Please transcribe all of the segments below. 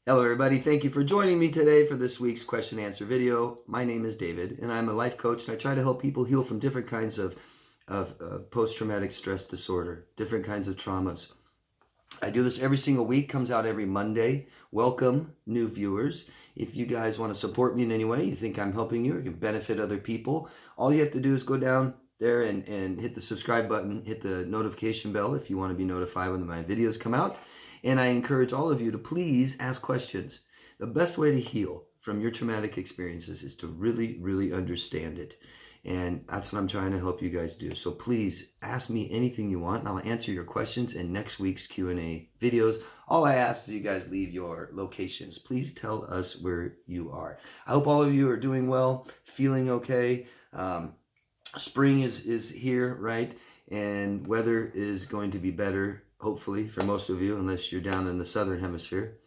Hello everybody, thank you for joining me today for this week's question and answer video. My name is David and I'm a life coach and I try to help people heal from different kinds of post-traumatic stress disorder, different kinds of traumas. I do this every single week, comes out every Monday. Welcome new viewers. If you guys want to support me in any way, you think I'm helping you or you can benefit other people, all you have to do is go down there and hit the subscribe button, hit the notification bell if you want to be notified when my videos come out. And I encourage all of you to please ask questions. The best way to heal from your traumatic experiences is to really understand it. And that's what I'm trying to help you guys do. So please ask me anything you want and I'll answer your questions in next week's Q&A videos. All I ask is you guys leave your locations. Please tell us where you are. I hope all of you are doing well, feeling okay. Spring is here, right? And weather is going to be better, hopefully, for most of you, unless you're down in the southern hemisphere.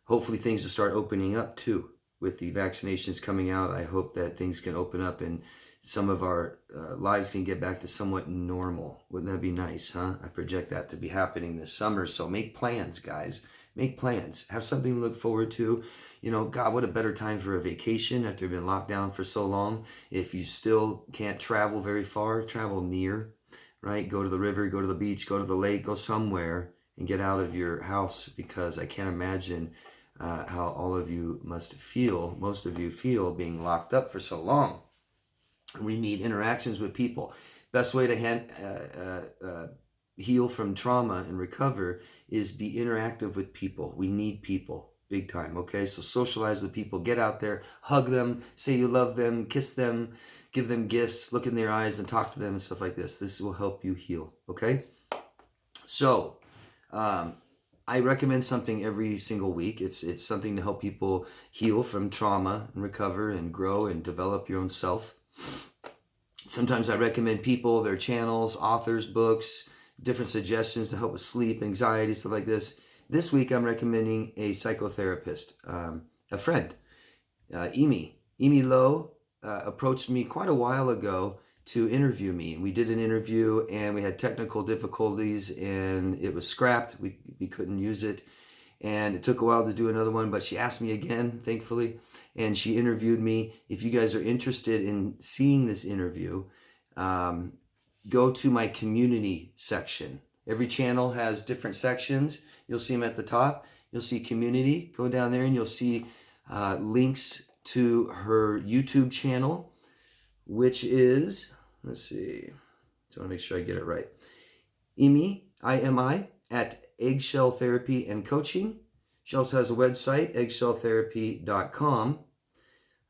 Hopefully things will start opening up too. With the vaccinations coming out, I hope that things can open up and some of our lives can get back to somewhat normal. Wouldn't that be nice, huh? I project that to be happening this summer. So make plans, guys. Make plans. Have something to look forward to. You know, God, what a better time for a vacation after being locked down for so long. If you still can't travel very far, travel near, right? Go to the river, go to the beach, go to the lake, go somewhere and get out of your house, because I can't imagine how all of you must feel, most of you feel, being locked up for so long. We need interactions with people. Best way to heal from trauma and recover is be interactive with people. We need people big time, okay? So socialize with people, get out there, hug them, say you love them, kiss them, give them gifts, look in their eyes and talk to them and stuff like this. This will help you heal, okay? So, I recommend something every single week. It's something to help people heal from trauma and recover and grow and develop your own self. Sometimes I recommend people, their channels, authors, books, different suggestions to help with sleep, anxiety, stuff like this. This week I'm recommending a psychotherapist, a friend, Imi Lo, approached me quite a while ago to interview me. We did an interview and we had technical difficulties and it was scrapped. We couldn't use it. And it took a while to do another one, but she asked me again, thankfully, and she interviewed me. If you guys are interested in seeing this interview, go to my community section. Every channel has different sections. You'll see them at the top. You'll see community. Go down there and you'll see links to her YouTube channel, which is, let's see, I want to make sure I get it right. Imi, I-M-I, at Eggshell Therapy and Coaching. She also has a website, eggshelltherapy.com.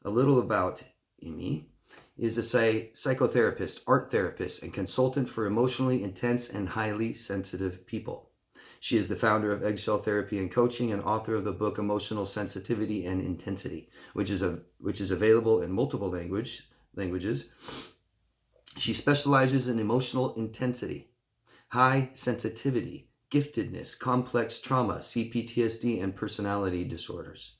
A little about Imi is a psychotherapist, art therapist, and consultant for emotionally intense and highly sensitive people. She is the founder of Eggshell Therapy and Coaching and author of the book Emotional Sensitivity and Intensity, which is available in multiple languages. She specializes in emotional intensity, high sensitivity, giftedness, complex trauma, cptsd, and personality disorders.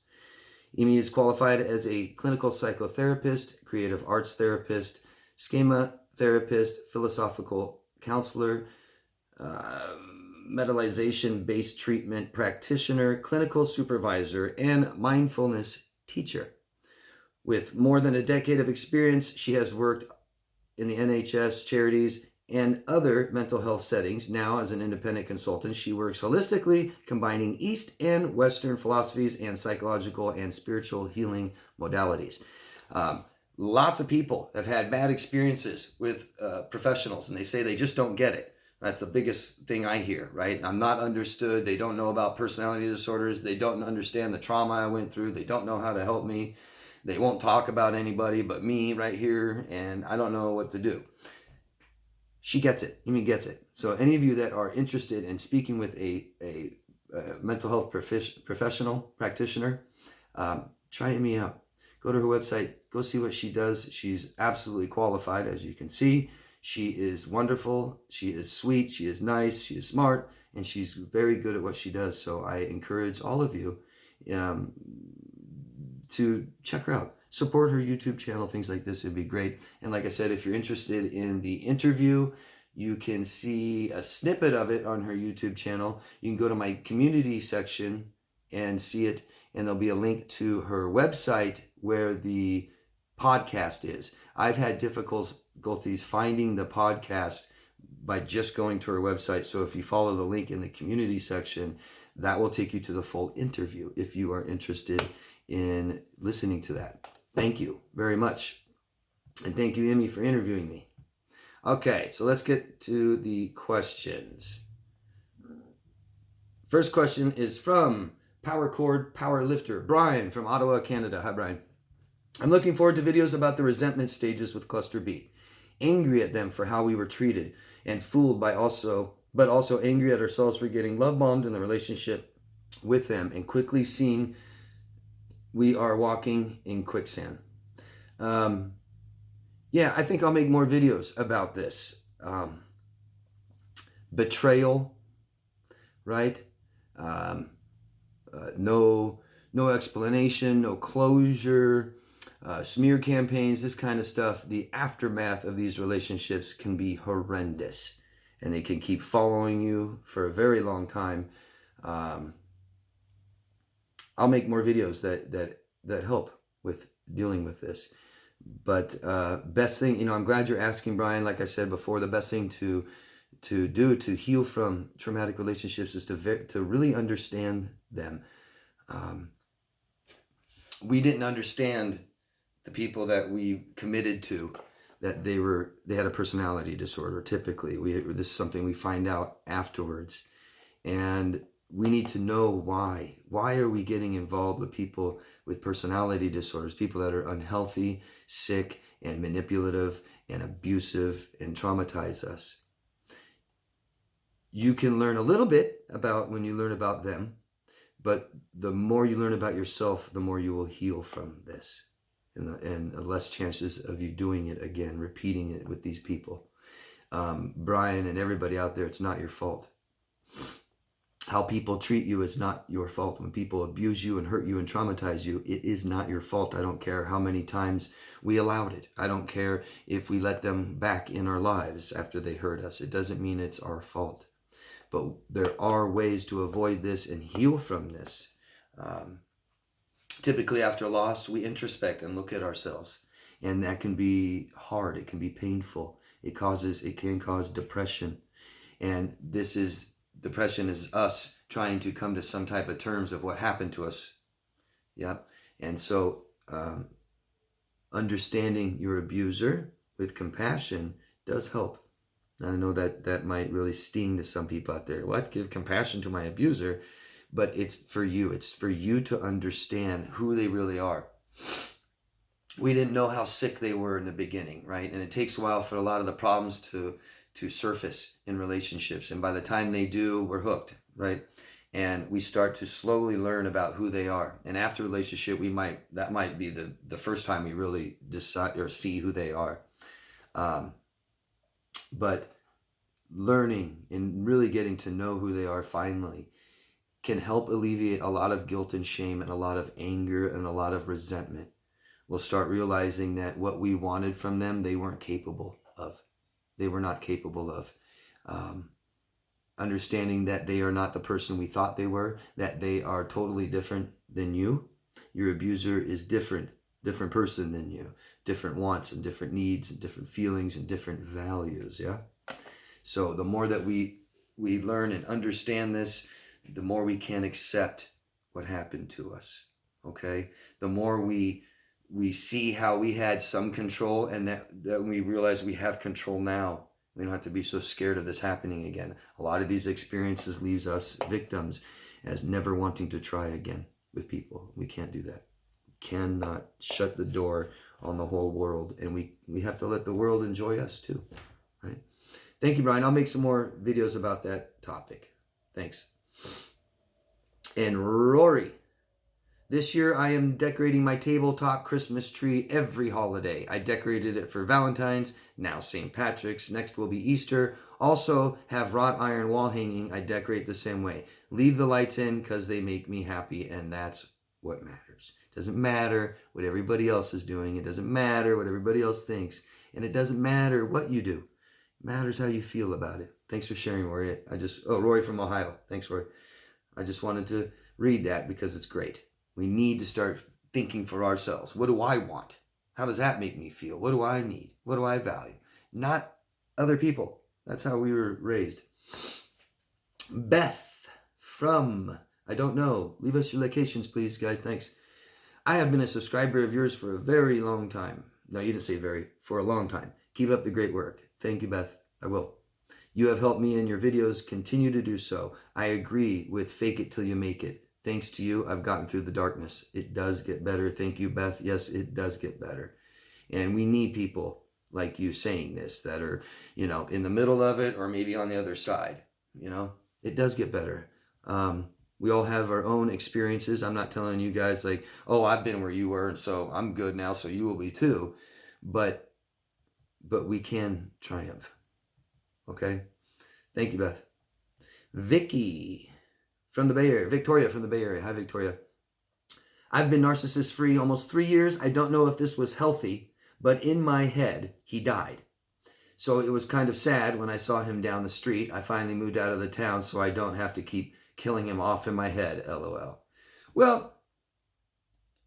Imi is qualified as a clinical psychotherapist, creative arts therapist, schema therapist, philosophical counselor, metallization-based treatment practitioner, clinical supervisor, and mindfulness teacher. With more than a decade of experience, she has worked in the NHS, charities, and other mental health settings. Now, as an independent consultant, she works holistically, combining East and Western philosophies and psychological and spiritual healing modalities. Lots of people have had bad experiences with professionals, and they say they just don't get it. That's the biggest thing I hear, right? I'm not understood. They don't know about personality disorders. They don't understand the trauma I went through. They don't know how to help me. They won't talk about anybody but me right here, and I don't know what to do. She gets it. Imi gets it. So any of you that are interested in speaking with a mental health professional practitioner, try Imi out. Go to her website. Go see what she does. She's absolutely qualified, as you can see. She is wonderful. She is sweet. She is nice. She is smart. And she's very good at what she does. So I encourage all of you to check her out. Support her YouTube channel, things like this would be great. And like I said, if you're interested in the interview, you can see a snippet of it on her YouTube channel. You can go to my community section and see it. And there'll be a link to her website where the podcast is. I've had difficulties finding the podcast by just going to her website. So if you follow the link in the community section, that will take you to the full interview if you are interested in listening to that. Thank you very much. And thank you, Imi, for interviewing me. Okay, so let's get to the questions. First question is from Power Cord Powerlifter, Brian from Ottawa, Canada. Hi, Brian. I'm looking forward to videos about the resentment stages with cluster B. Angry at them for how we were treated and fooled but also angry at ourselves for getting love bombed in the relationship with them and quickly seeing we are walking in quicksand. Yeah, I think I'll make more videos about this. Betrayal, right? No explanation, no closure, smear campaigns, this kind of stuff. The aftermath of these relationships can be horrendous, and they can keep following you for a very long time. I'll make more videos that help with dealing with this. But best thing, I'm glad you're asking, Brian. Like I said before, the best thing to do to heal from traumatic relationships is to really understand them. We didn't understand the people that we committed to, that they had a personality disorder. Typically, this is something we find out afterwards, and we need to know why. Why are we getting involved with people with personality disorders, people that are unhealthy, sick, and manipulative, and abusive, and traumatize us? You can learn a little bit about when you learn about them, but the more you learn about yourself, the more you will heal from this, and the less chances of you doing it again, repeating it with these people. Brian and everybody out there, it's not your fault. How people treat you is not your fault. When people abuse you and hurt you and traumatize you, it is not your fault. I don't care how many times we allowed it. I don't care if we let them back in our lives after they hurt us. It doesn't mean it's our fault. But there are ways to avoid this and heal from this. Typically after loss, we introspect and look at ourselves. And that can be hard. It can be painful. It can cause depression. And depression is us trying to come to some type of terms of what happened to us. Yeah. And so understanding your abuser with compassion does help. I know that might really sting to some people out there. What? Give compassion to my abuser? But it's for you. It's for you to understand who they really are. We didn't know how sick they were in the beginning, right? And it takes a while for a lot of the problems to surface in relationships. And by the time they do, we're hooked, right? And we start to slowly learn about who they are. And after relationship, that might be the first time we really decide or see who they are. But learning and really getting to know who they are finally can help alleviate a lot of guilt and shame and a lot of anger and a lot of resentment. We'll start realizing that what we wanted from them, they weren't capable of. They were not capable of. Understanding that they are not the person we thought they were, that they are totally different than you. Your abuser is different person than you. Different wants and different needs and different feelings and different values, yeah? So the more that we learn and understand this, the more we can accept what happened to us, okay? The more we see how we had some control, and that we realize we have control now. We don't have to be so scared of this happening again. A lot of these experiences leaves us victims as never wanting to try again with people. We can't do that. We cannot shut the door on the whole world, and we have to let the world enjoy us too, right? Thank you, Brian. I'll make some more videos about that topic. Thanks. And Rory, this year I am decorating my tabletop Christmas tree every holiday. I decorated it for Valentine's, now St. Patrick's, next will be Easter. Also have wrought iron wall hanging. I decorate the same way. Leave the lights in because they make me happy, and that's what matters. It doesn't matter what everybody else is doing. It doesn't matter what everybody else thinks. And it doesn't matter what you do. It matters how you feel about it. Thanks for sharing, Rory. Rory from Ohio. Thanks, Rory. I just wanted to read that because it's great. We need to start thinking for ourselves. What do I want? How does that make me feel? What do I need? What do I value? Not other people. That's how we were raised. Beth from, I don't know. Leave us your locations, please, guys. Thanks. I have been a subscriber of yours for a very long time. No, you didn't say very. For a long time. Keep up the great work. Thank you, Beth. I will. You have helped me in your videos. Continue to do so. I agree with fake it till you make it. Thanks to you, I've gotten through the darkness. It does get better. Thank you, Beth. Yes, it does get better. And we need people like you saying this that are, in the middle of it or maybe on the other side. It does get better. We all have our own experiences. I'm not telling you guys like, oh, I've been where you were, and so I'm good now, so you will be too. But we can triumph. Okay? Thank you, Beth. Victoria from the Bay Area. Hi, Victoria. I've been narcissist free almost 3 years. I don't know if this was healthy, but in my head, he died. So it was kind of sad when I saw him down the street. I finally moved out of the town so I don't have to keep killing him off in my head, LOL. Well,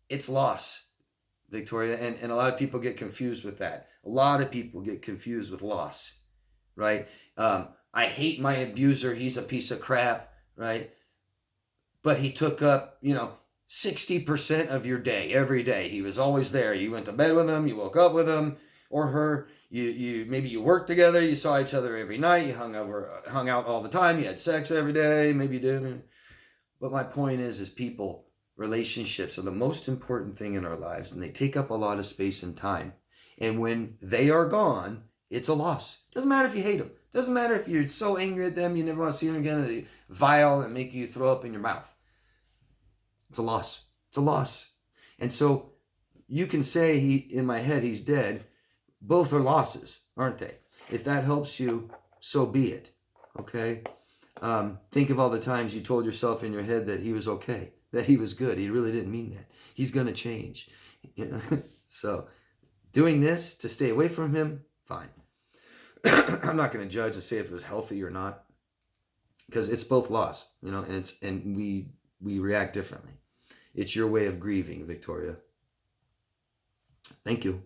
it's loss, Victoria, and a lot of people get confused with that. A lot of people get confused with loss, right? I hate my abuser. He's a piece of crap, right? But he took up, 60% of your day, every day. He was always there. You went to bed with him, you woke up with him or her. You maybe you worked together, you saw each other every night, you hung out all the time, you had sex every day, maybe you didn't. But my point is people, relationships are the most important thing in our lives, and they take up a lot of space and time. And when they are gone, it's a loss. Doesn't matter if you hate them. Doesn't matter if you're so angry at them, you never want to see them again, or they vile and make you throw up in your mouth. It's a loss. It's a loss. And so you can say in my head, he's dead. Both are losses, aren't they? If that helps you, so be it. Okay? Think of all the times you told yourself in your head that he was okay, that he was good. He really didn't mean that. He's going to change. So doing this to stay away from him, fine. I'm not going to judge and say if it was healthy or not, because it's both loss, and we react differently. It's your way of grieving, Victoria. Thank you.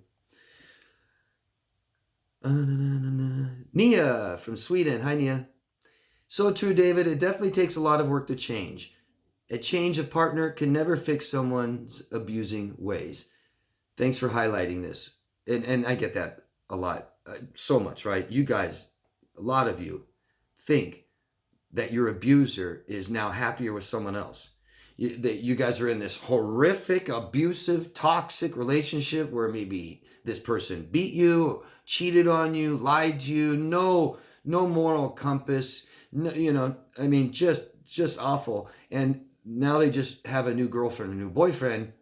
Nia from Sweden. Hi, Nia. So true, David. It definitely takes a lot of work to change. A change of partner can never fix someone's abusing ways. Thanks for highlighting this. And I get that a lot. So much, right? You guys, a lot of you think that your abuser is now happier with someone else. You guys are in this horrific, abusive, toxic relationship where maybe this person beat you, cheated on you, lied to you, no moral compass, just awful. And now they just have a new girlfriend, a new boyfriend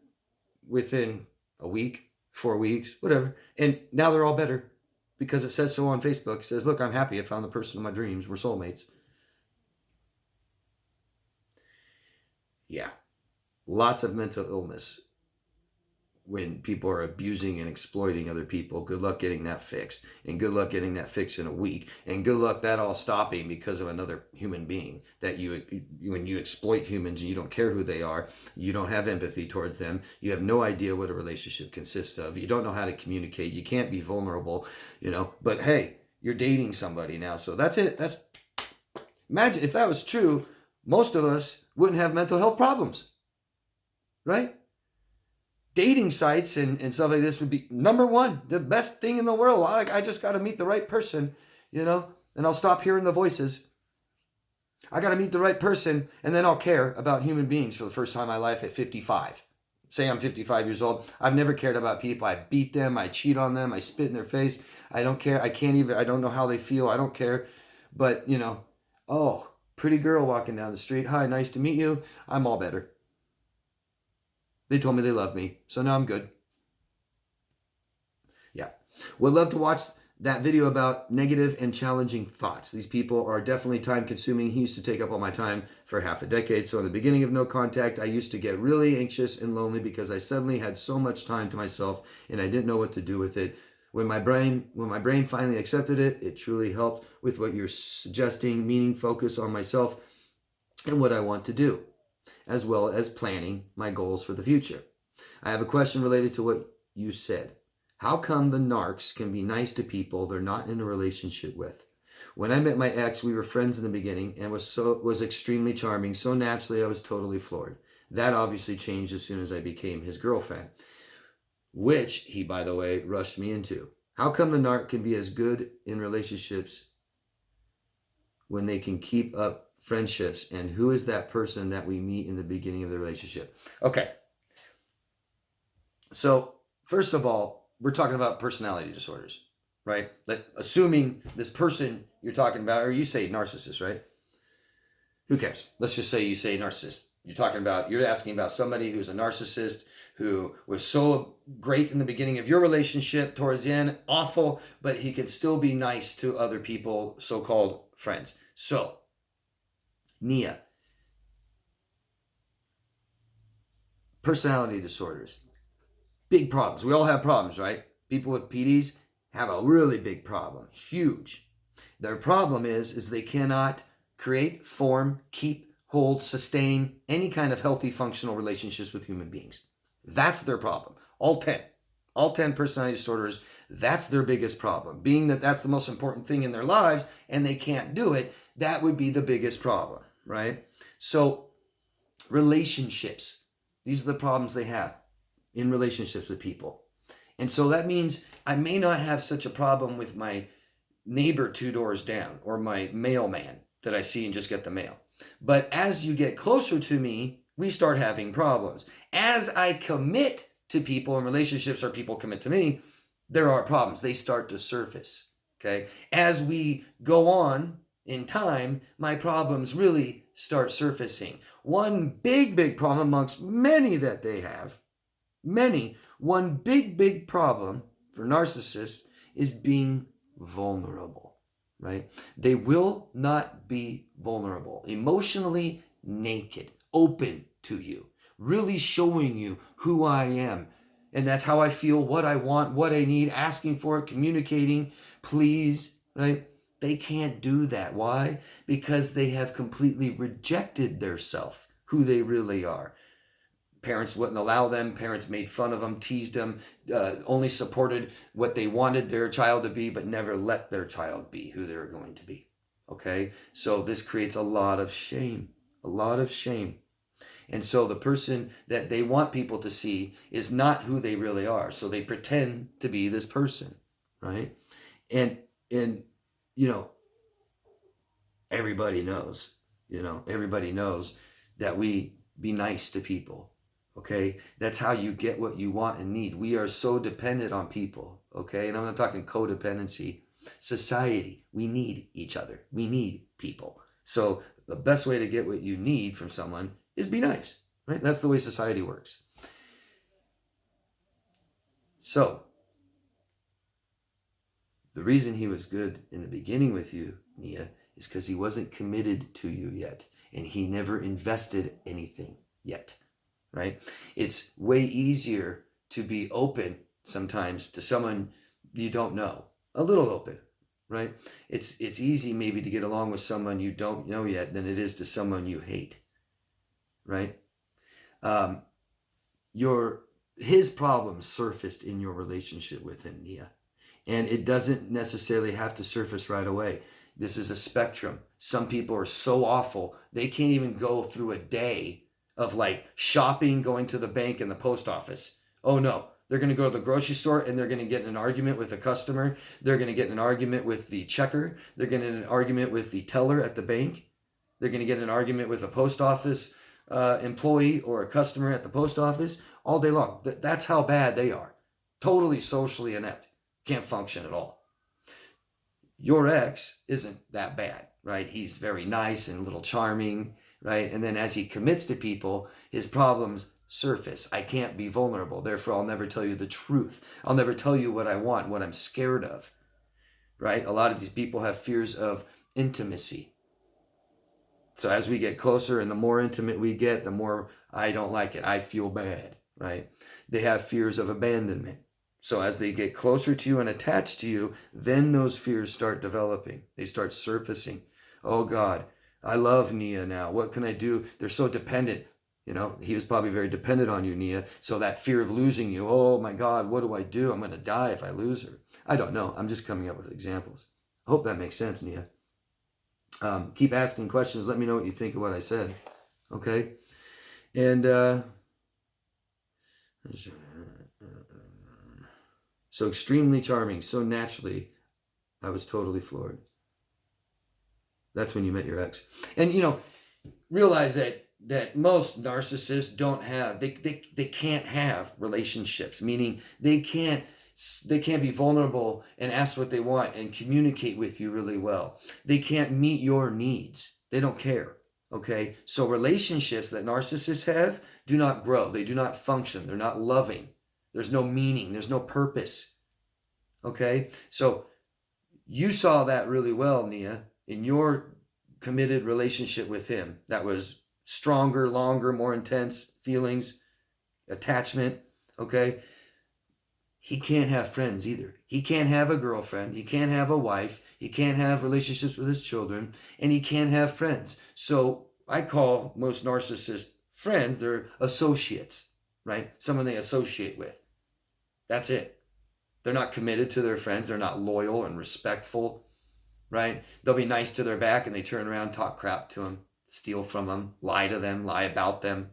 within a week, 4 weeks, whatever. And now they're all better because it says so on Facebook. It says, look, I'm happy. I found the person of my dreams. We're soulmates. Yeah, lots of mental illness when people are abusing and exploiting other people. Good luck getting that fixed, and good luck getting that fixed in a week, and good luck that all stopping because of another human being. That when you exploit humans and you don't care who they are, you don't have empathy towards them, you have no idea what a relationship consists of, you don't know how to communicate, you can't be vulnerable, but hey, you're dating somebody now, so that's it. Imagine if that was true, most of us wouldn't have mental health problems, right? Dating sites and stuff like this would be number one, the best thing in the world. I just got to meet the right person, and I'll stop hearing the voices. I got to meet the right person, and then I'll care about human beings for the first time in my life at 55. Say I'm 55 years old. I've never cared about people. I beat them. I cheat on them. I spit in their face. I don't care. I don't know how they feel. I don't care. But, pretty girl walking down the street. Hi, nice to meet you. I'm all better. They told me they love me, so now I'm good. Yeah. Would love to watch that video about negative and challenging thoughts. These people are definitely time consuming. He used to take up all my time for half a decade. So in the beginning of No Contact, I used to get really anxious and lonely because I suddenly had so much time to myself and I didn't know what to do with it. When my brain finally accepted it, it truly helped with what you're suggesting, meaning focus on myself and what I want to do. as well as planning my goals for the future. I have a question related to what you said. How come the narcs can be nice to people they're not in a relationship with? When I met my ex, we were friends in the beginning and was extremely charming. So naturally, I was totally floored. That obviously changed as soon as I became his girlfriend, which he, by the way, rushed me into. How come the narc can be as good in relationships when they can keep up friendships? And who is that person that we meet in the beginning of the relationship? Okay. So, first of all, we're talking about personality disorders, right? Like, assuming this person you're talking about, or you say narcissist, right? Who cares? Let's just say you say narcissist. You're asking about somebody who's a narcissist, who was so great in the beginning of your relationship, towards the end, awful, but he can still be nice to other people, so-called friends. So, Nia, personality disorders, big problems. We all have problems, right? People with PDs have a really big problem, huge. Their problem is they cannot create, form, keep, hold, sustain any kind of healthy, functional relationships with human beings. That's their problem. All 10 personality disorders, that's their biggest problem. Being that that's the most important thing in their lives and they can't do it, that would be the biggest problem, right? So relationships, these are the problems they have in relationships with people. And so that means I may not have such a problem with my neighbor 2 doors down or my mailman that I see and just get the mail. But as you get closer to me, we start having problems. As I commit to people in relationships or people commit to me, there are problems. They start to surface, okay? As we go on in time, my problems really start surfacing. One big problem amongst many that they have, one big problem for narcissists is being vulnerable, right? They will not be vulnerable, emotionally naked, open to you, really showing you who I am. And that's how I feel, what I want, what I need, asking for it, communicating, please, right? They can't do that. Why? Because they have completely rejected their self, who they really are. Parents wouldn't allow them. Parents made fun of them, teased them, only supported what they wanted their child to be, but never let their child be who they're going to be. Okay? So this creates a lot of shame. And so the person that they want people to see is not who they really are. So they pretend to be this person, right? And everybody knows that we be nice to people. Okay, that's how you get what you want and need. We are so dependent on people. Okay, and I'm not talking codependency. Society, we need each other. We need people. So the best way to get what you need from someone is be nice, right? That's the way society works. So the reason he was good in the beginning with you, Nia, is because he wasn't committed to you yet, and he never invested anything yet. Right? It's way easier to be open sometimes to someone you don't know. A little open, right? It's easy maybe to get along with someone you don't know yet than it is to someone you hate, right? His problems surfaced in your relationship with him, Nia. And it doesn't necessarily have to surface right away. This is a spectrum. Some people are so awful, they can't even go through a day of like shopping, going to the bank and the post office. Oh no, they're going to go to the grocery store and they're going to get in an argument with a customer. They're going to get in an argument with the checker. They're going to get in an argument with the teller at the bank. They're going to get in an argument with a post office employee or a customer at the post office all day long. That's how bad they are. Totally socially inept. Can't function at all. Your ex isn't that bad, right? He's very nice and a little charming, right? And then as he commits to people, his problems surface. I can't be vulnerable. Therefore, I'll never tell you the truth. I'll never tell you what I want, what I'm scared of, right? A lot of these people have fears of intimacy. So as we get closer and the more intimate we get, the more I don't like it. I feel bad, right? They have fears of abandonment. So as they get closer to you and attached to you, then those fears start developing. They start surfacing. Oh God, I love Nia now. What can I do? They're so dependent. You know, he was probably very dependent on you, Nia. So that fear of losing you, oh my God, what do I do? I'm going to die if I lose her. I don't know. I'm just coming up with examples. I hope that makes sense, Nia. Keep asking questions. Let me know what you think of what I said. Okay? And so extremely charming, so naturally, I was totally floored. That's when you met your ex. And, you know, realize that most narcissists don't have, they can't have relationships, meaning they can't be vulnerable and ask what they want and communicate with you really well. They can't meet your needs. They don't care. Okay? So relationships that narcissists have do not grow. They do not function. They're not loving. There's no meaning. There's no purpose. Okay? So you saw that really well, Nia, in your committed relationship with him. That was stronger, longer, more intense feelings, attachment. Okay? He can't have friends either. He can't have a girlfriend. He can't have a wife. He can't have relationships with his children. And he can't have friends. So I call most narcissist friends, they're associates, right? Someone they associate with. That's it. They're not committed to their friends. They're not loyal and respectful, right? They'll be nice to their back and they turn around, talk crap to them, steal from them, lie to them, lie about them.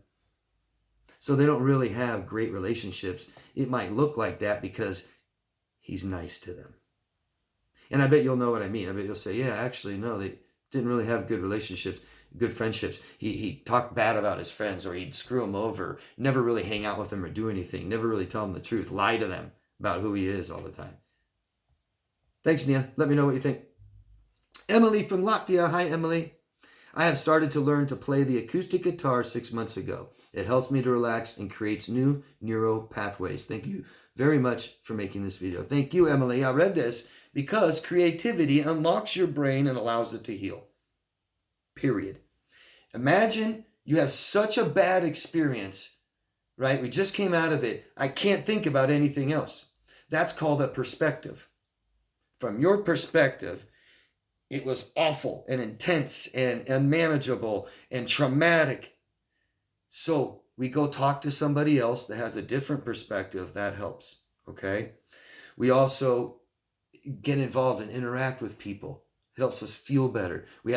So they don't really have great relationships. It might look like that because he's nice to them. And I bet you'll know what I mean. I bet you'll say, yeah, actually, no, they didn't really have good relationships, good friendships. He talked bad about his friends, or he'd screw them over, never really hang out with them or do anything, never really tell them the truth, lie to them about who he is all the time. Thanks, Nia. Let me know what you think. Emily from Latvia. Hi, Emily. I have started to learn to play the acoustic guitar 6 months ago. It helps me to relax and creates new neural pathways. Thank you very much for making this video. Thank you, Emily. I read this because creativity unlocks your brain and allows it to heal. Period. Imagine you have such a bad experience, right? We just came out of it. I can't think about anything else. That's called a perspective. From your perspective, it was awful and intense and unmanageable and traumatic. So we go talk to somebody else that has a different perspective. That helps, okay? We also get involved and interact with people. It helps us feel better. We had